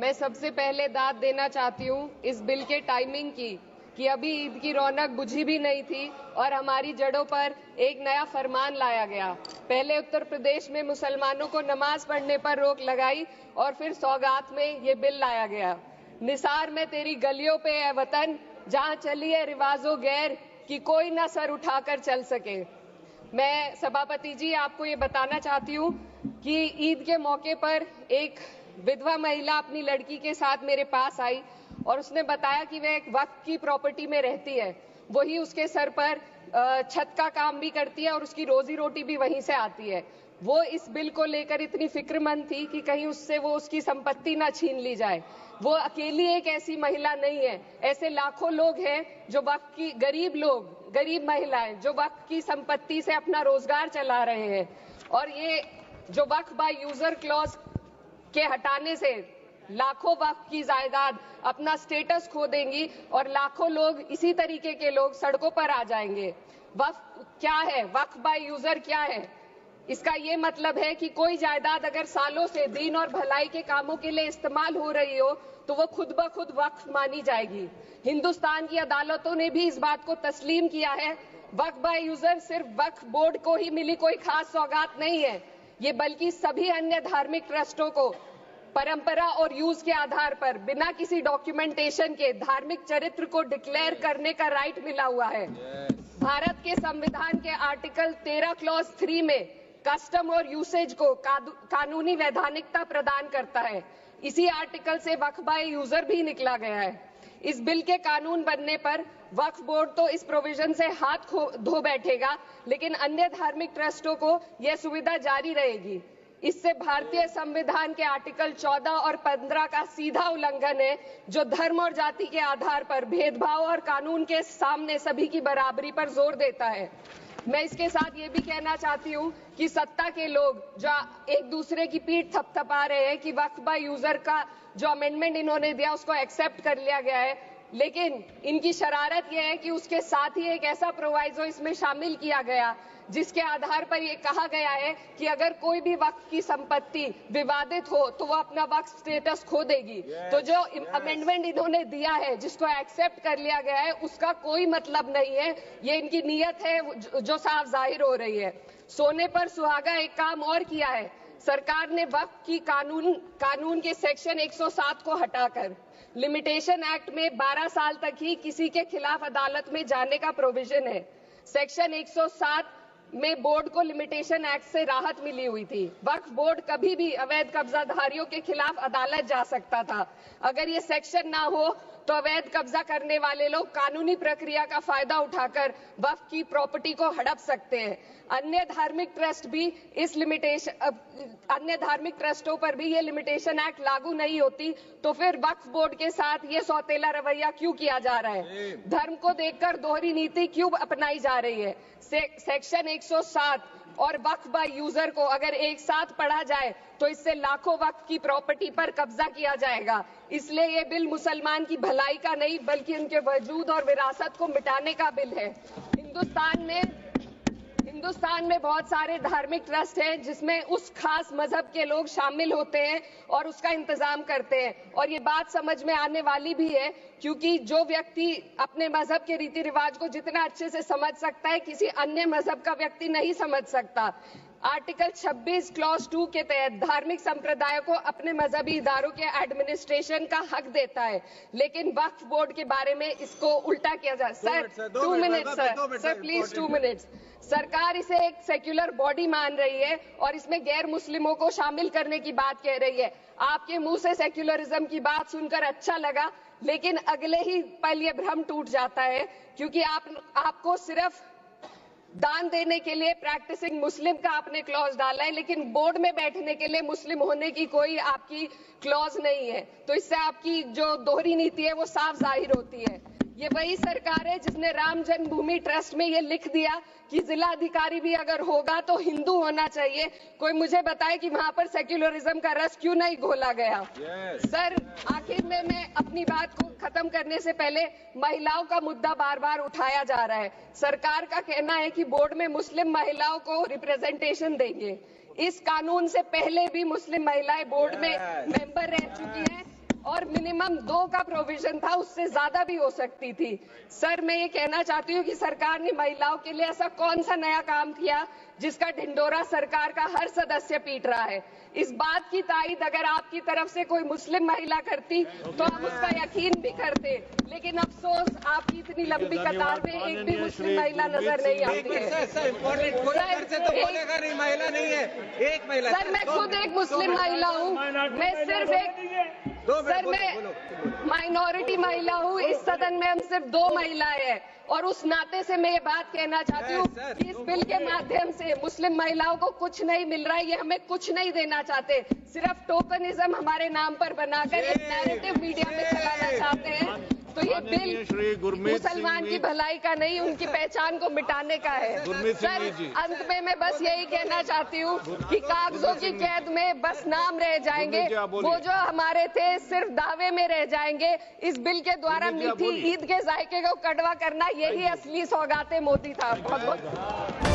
मैं सबसे पहले दाद देना चाहती हूँ इस बिल के टाइमिंग की कि अभी ईद की रौनक बुझी भी नहीं थी और हमारी जड़ों पर एक नया फरमान लाया गया। पहले उत्तर प्रदेश में मुसलमानों को नमाज पढ़ने पर रोक लगाई और फिर सौगात में ये बिल लाया गया। निसार में तेरी गलियों पे है वतन, जहाँ चली है रिवाजो गैर कि कोई ना सर उठाकर चल सके। मैं सभापति जी आपको ये बताना चाहती हूँ कि ईद के मौके पर एक विधवा महिला अपनी लड़की के साथ मेरे पास आई और उसने बताया कि वह एक वक्फ की प्रॉपर्टी में रहती है, वही उसके सर पर छत का काम भी करती है और उसकी रोजी रोटी भी वहीं से आती है। वो इस बिल को लेकर इतनी फिक्रमंद थी कि कहीं उससे वो उसकी संपत्ति ना छीन ली जाए। वो अकेली एक ऐसी महिला नहीं है, ऐसे लाखों लोग हैं जो वक्फ की गरीब महिलाएं जो वक्फ की संपत्ति से अपना रोजगार चला रहे हैं। और ये जो वक्फ बाय यूजर क्लॉज के हटाने से लाखों वक्फ की जायदाद अपना स्टेटस खो देंगी और लाखों लोग इसी तरीके के लोग सड़कों पर आ जाएंगे। वक्फ क्या है? वक्फ बाय यूजर क्या है? इसका ये मतलब है कि कोई जायदाद अगर सालों से दीन और भलाई के कामों के लिए इस्तेमाल हो रही हो तो वो खुद ब खुद वक्फ मानी जाएगी। हिंदुस्तान की अदालतों ने भी इस बात को तस्लीम किया है। वक्फ बाय यूजर सिर्फ वक्फ बोर्ड को ही मिली कोई खास सौगात नहीं है, ये बल्कि सभी अन्य धार्मिक ट्रस्टों को परंपरा और यूज के आधार पर बिना किसी डॉक्यूमेंटेशन के धार्मिक चरित्र को डिक्लेयर करने का राइट मिला हुआ है। भारत के संविधान के आर्टिकल 13 क्लॉज 3 में कस्टम और यूसेज को कानूनी वैधानिकता प्रदान करता है। इसी आर्टिकल से वक्फ बाय यूजर भी निकला गया है। इस बिल के कानून बनने पर वक्फ बोर्ड तो इस प्रोविजन से हाथ धो बैठेगा, लेकिन अन्य धार्मिक ट्रस्टों को यह सुविधा जारी रहेगी। इससे भारतीय संविधान के आर्टिकल 14 और 15 का सीधा उल्लंघन है, जो धर्म और जाति के आधार पर भेदभाव और कानून के सामने सभी की बराबरी पर जोर देता है। मैं इसके साथ ये भी कहना चाहती हूँ कि सत्ता के लोग जो एक दूसरे की पीठ थपथपा रहे हैं कि वक्फ बाय यूजर का जो अमेंडमेंट इन्होंने दिया उसको एक्सेप्ट कर लिया गया है, लेकिन इनकी शरारत यह है कि उसके साथ ही एक ऐसा प्रोवाइजो इसमें शामिल किया गया जिसके आधार पर यह कहा गया है कि अगर कोई भी वक्फ की संपत्ति विवादित हो तो वो अपना वक्फ स्टेटस खो देगी। तो जो अमेंडमेंट इन्होंने दिया है, जिसको एक्सेप्ट कर लिया गया है, उसका कोई मतलब नहीं है। ये इनकी नीयत है जो साफ जाहिर हो रही है। सोने पर सुहागा एक काम और किया है। सरकार ने वक्फ की कानून के सेक्शन 107 को हटाकर लिमिटेशन एक्ट में 12 साल तक ही किसी के खिलाफ अदालत में जाने का प्रोविजन है। सेक्शन 107 में बोर्ड को लिमिटेशन एक्ट से राहत मिली हुई थी। वक्फ बोर्ड कभी भी अवैध कब्जाधारियों के खिलाफ अदालत जा सकता था। अगर ये सेक्शन ना हो तो अवैध कब्जा करने वाले लोग कानूनी प्रक्रिया का फायदा उठाकर वक्फ की प्रॉपर्टी को हड़प सकते हैं। अन्य धार्मिक ट्रस्टों पर भी ये लिमिटेशन एक्ट लागू नहीं होती, तो फिर वक्फ बोर्ड के साथ ये सौतेला रवैया क्यों किया जा रहा है? धर्म को देखकर दोहरी नीति क्यों अपनाई जा रही है? सेक्शन 107 और वक्फ बाय यूजर को अगर एक साथ पढ़ा जाए तो इससे लाखों वक्फ की प्रॉपर्टी पर कब्जा किया जाएगा। इसलिए ये बिल मुसलमान की भलाई का नहीं बल्कि उनके वजूद और विरासत को मिटाने का बिल है। हिंदुस्तान में बहुत सारे धार्मिक ट्रस्ट हैं जिसमें उस खास मजहब के लोग शामिल होते हैं और उसका इंतजाम करते हैं। और ये बात समझ में आने वाली भी है, क्योंकि जो व्यक्ति अपने मजहब के रीति रिवाज को जितना अच्छे से समझ सकता है, किसी अन्य मजहब का व्यक्ति नहीं समझ सकता। आर्टिकल 26 क्लॉज 2 के तहत धार्मिक संप्रदायों को अपने मजहबी इदारों के एडमिनिस्ट्रेशन का हक देता है, लेकिन वक्फ बोर्ड के बारे में इसको उल्टा किया जा। Sir 2 minute sir please 2 minutes. सरकार इसे एक सेक्युलर बॉडी मान रही है और इसमें गैर मुस्लिमों को शामिल करने की बात कह रही है। आपके मुंह से सेक्युलरिज्म की बात सुनकर अच्छा लगा, लेकिन अगले ही पल ये भ्रम टूट जाता है, क्योंकि आपको सिर्फ दान देने के लिए प्रैक्टिसिंग मुस्लिम का आपने क्लॉज डाला है, लेकिन बोर्ड में बैठने के लिए मुस्लिम होने की कोई आपकी क्लॉज नहीं है। तो इससे आपकी जो दोहरी नीति है वो साफ जाहिर होती है। ये वही सरकार है जिसने राम जन्मभूमि ट्रस्ट में ये लिख दिया कि जिला अधिकारी भी अगर होगा तो हिंदू होना चाहिए। कोई मुझे बताए कि वहां पर सेक्युलरिज्म का रस क्यों नहीं घोला गया? सर आखिर में मैं अपनी बात को खत्म करने से पहले महिलाओं का मुद्दा बार बार उठाया जा रहा है। सरकार का कहना है कि बोर्ड में मुस्लिम महिलाओं को रिप्रेजेंटेशन देंगे। इस कानून से पहले भी मुस्लिम महिलाएं बोर्ड में मेंबर रह चुकी हैं और मिनिमम 2 का प्रोविजन था, उससे ज्यादा भी हो सकती थी। सर, मैं ये कहना चाहती हूँ कि सरकार ने महिलाओं के लिए ऐसा कौन सा नया काम किया जिसका ढिंढोरा सरकार का हर सदस्य पीट रहा है। इस बात की तायीद अगर आपकी तरफ से कोई मुस्लिम महिला करती तो हम उसका यकीन भी करते, लेकिन अफसोस आपकी इतनी लंबी कतार में एक भी मुस्लिम महिला नजर नहीं आती है। सर, मैं खुद एक मुस्लिम महिला हूँ, मैं सिर्फ मैं माइनॉरिटी महिला हूँ। इस सदन में हम सिर्फ 2 महिलाएं हैं और उस नाते से मैं ये बात कहना चाहती हूँ कि इस बिल के माध्यम से मुस्लिम महिलाओं को कुछ नहीं मिल रहा है, ये हमें कुछ नहीं देना चाहते, सिर्फ टोकनिज्म हमारे नाम पर बनाकर एक नैरेटिव मीडिया में चलाना चाहते हैं। तो ये बिल मुसलमान की भलाई का नहीं, उनकी पहचान को मिटाने का है। सर, अंत में मैं बस यही कहना चाहती हूँ कि कागजों की कैद में बस नाम रह जाएंगे, वो जो हमारे थे सिर्फ दावे में रह जाएंगे। इस बिल के द्वारा मीठी ईद के जायके को कड़वा करना, यही असली सौगाते मोदी था। बहुत बहुत